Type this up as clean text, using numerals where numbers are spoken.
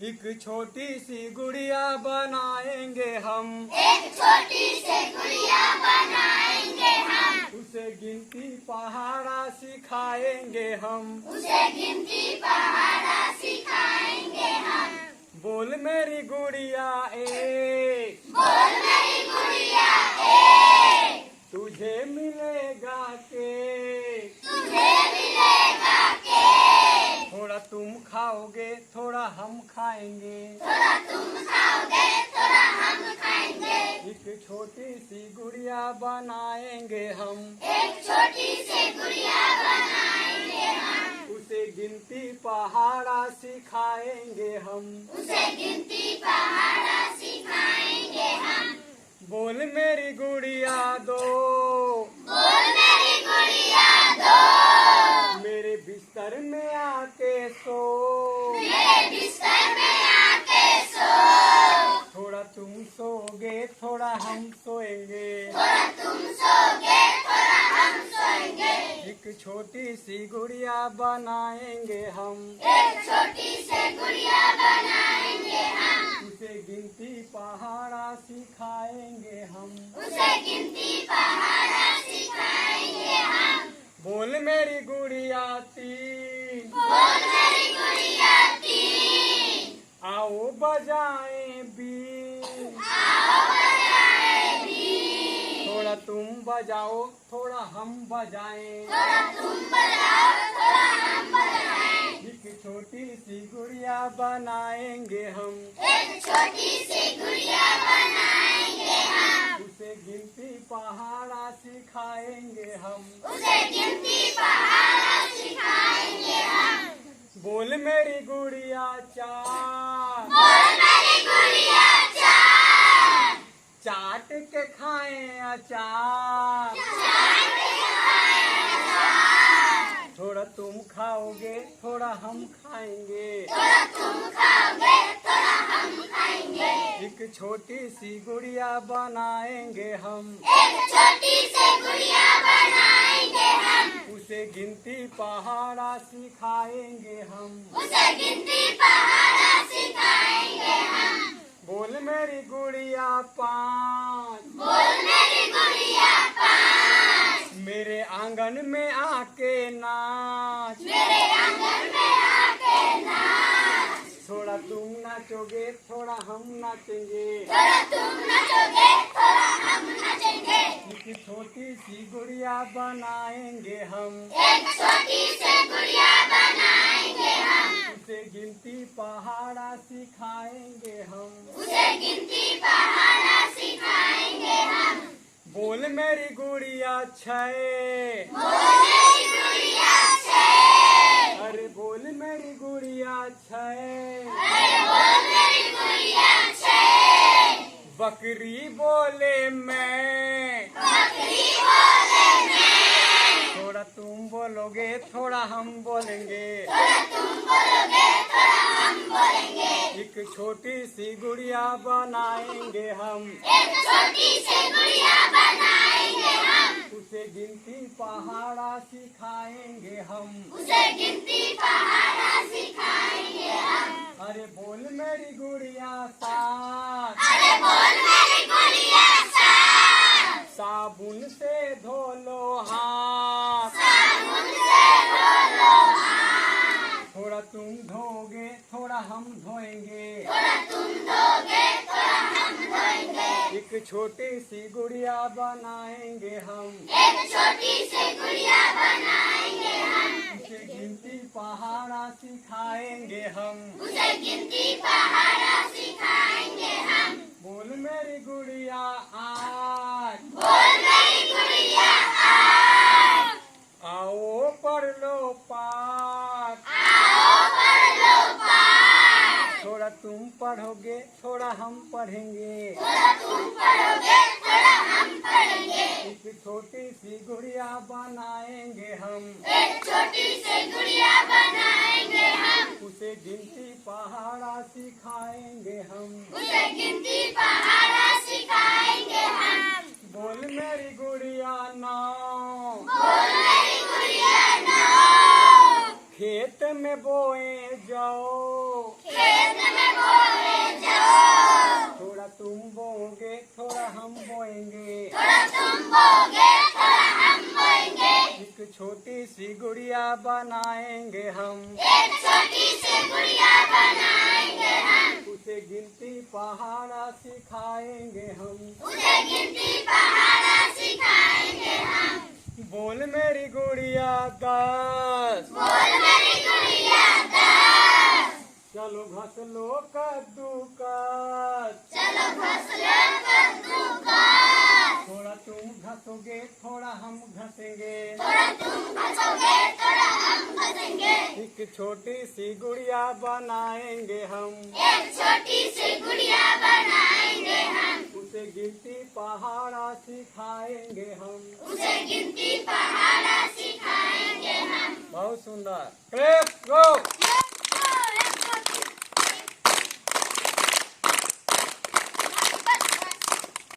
एक छोटी सी गुड़िया बनाएंगे हम, एक छोटी सी गुड़िया बनाएंगे हम, उसे गिनती पहाड़ा सिखाएंगे हम, उसे गिनती पहाड़ा सिखाएंगे हम। बोल मेरी गुड़िया ए, बोल मेरी गुड़िया ए, तुझे मिलेगा के, तुझे मिलेगा के, थोड़ा तुम खाओगे थोड़ा हम खाएंगे, थोड़ा तुम खाओगे थोड़ा हम खाएंगे। एक छोटी सी गुड़िया बनाएंगे हम, एक छोटी सी गुड़िया बनाएंगे हम, उसे गिनती पहाड़ा सिखाएंगे हम, उसे गिनती पहाड़ा सिखाएंगे हम। बोल मेरी गुड़िया दो, बोल मेरी गुड़िया दो, मेरे बिस्तर में आके सो, मेरे बिस्तर में आके सो, थोड़ा तुम सोगे थोड़ा हम सोएंगे, थोड़ा तुम सोगे थोड़ा हम सोएंगे। एक छोटी सी गुड़िया बनाएंगे हम, एक छोटी सी गुड़िया बनाएंगे हम, उसे गिनती पहाड़ा सिखाएंगे हम, उसे गिनती पहाड़ा सिखाएंगे हम। बोल मेरी गुड़िया तीन, बोल मेरी गुड़िया तीन, आओ बजाएं बीन, आओ बजाए बीन, थोड़ा तुम बजाओ थोड़ा हम बजाएं, थोड़ा तुम बजाओ थोड़ा हम बजाएं। एक छोटी सी गुड़िया बनाएंगे हम, एक छोटी सी गुड़िया बनाएंगे हम, उसे गिनती पहाड़ा सिखाएंगे हम, उसे गिनती पहाड़ा सिखाएंगे हम। बोल मेरी गुड़िया चार, बोल मेरी गुड़िया चार, चाट के खाएं अचार, चाट के खाएं अचार, थोड़ा तुम खाओगे थोड़ा हम खाएंगे, थोड़ा तुम खाओगे थोड़ा हम खाएंगे। एक छोटी सी गुड़िया बनाएंगे हम, एक छोटी सी गुड़िया बनाएंगे हम, उसे गिनती पहाड़ा सिखाएंगे हम, उसे गिनती पहाड़ा सिखाएंगे हम। बोल मेरी गुड़िया पाँच, बोल मेरी गुड़िया पाँच, मेरे आंगन में आके नाच, मेरे आंगन में आके नाच, थोड़ा तुम नाचोगे थोड़ा हम नाचेंगे, थोड़ा तुम नाचोगे थोड़ा हम नाचेंगे। एक छोटी सी गुड़िया बनाएंगे हम, एक छोटी सी गुड़िया बनाएंगे हम, उसे गिनती पहाड़ा सिखाएंगे हम, उसे गिनती पहाड़ा सिखाएंगे हम। बोल मेरी गुड़िया छः, बोल मेरी गुड़िया छः, अरे बोल मेरी गुड़िया छः, अरे बोल मेरी गुड़िया छः, बकरी बोले मैं, बकरी बोले मैं, थोड़ा तुम बोलोगे थोड़ा हम बोलेंगे, थोड़ा तुम बोलोगे थोड़ा हम बोलेंगे। एक छोटी सी गुड़िया बनाएंगे हम, एक छोटी सी गुड़िया बनाएंगे हम, उसे गिनती पहाड़ा सिखाएंगे हम, उसे गिनती पहाड़ा सिखाएंगे हम। अरे बोल मेरी गुड़िया सात, अरे बोल मेरी गुड़िया सात, साबुन से धो लो हाथ, साबुन से धो लो हाथ, थोड़ा तुम धोगे थोड़ा हम धोएंगे, थोड़ा तुम धोगे थोड़ा हम धोएंगे। एक छोटी सी गुड़िया बनाएंगे हम, एक छोटी सी गुड़िया बनाएंगे हम, उसे गिनती पहाड़ा सिखाएंगे हम, उसे गिनती पहाड़ा सिखाएंगे हम। बोल मेरी गुड़िया आठ, बोल मेरी गुड़िया आठ, आओ पढ़ लो पाठ, आओ पढ़ लो पाठ, थोड़ा तुम पढ़ोगे थोड़ा हम पढ़ेंगे, थोड़ा तुम पढ़ोगे थोड़ा हम पढ़ेंगे। एक छोटी सी गुड़िया बनाएंगे हम, एक छोटी सी गुड़िया बनाएंगे हम, उसे गिनती पहाड़ा सिखाएंगे हम, उसे गिनती पहाड़ा सिखाएंगे हम। बोल मेरी गुड़िया नौ, बोल मेरी गुड़िया नौ, खेत में बोए जाओ, खेत में बनाएंगे हम। एक छोटी सी गुड़िया बनाएंगे हम। उसे गिनती पहाड़ा सिखाएंगे हम। उसे गिनती पहाड़ा सिखाएंगे हम। बोल मेरी गुड़िया 10। बोल मेरी गुड़िया 10। चलो घस लो कद्दू का। चलो घस लो कद्दू का। थोड़ा तुम घसोगे थोड़ा हम घसेंगे। थोड़ा तुम घसोगे थोड़ा हम घसेंगे। एक छोटी सी गुड़िया बनाएंगे हम। एक छोटी सी गुड़िया बनाएंगे हम। उसे गिनती पहाड़ा सिखाएंगे हम। उसे गिनती पहाड़ा सिखाएंगे हम। बहुत सुंदर। क्लैप गो।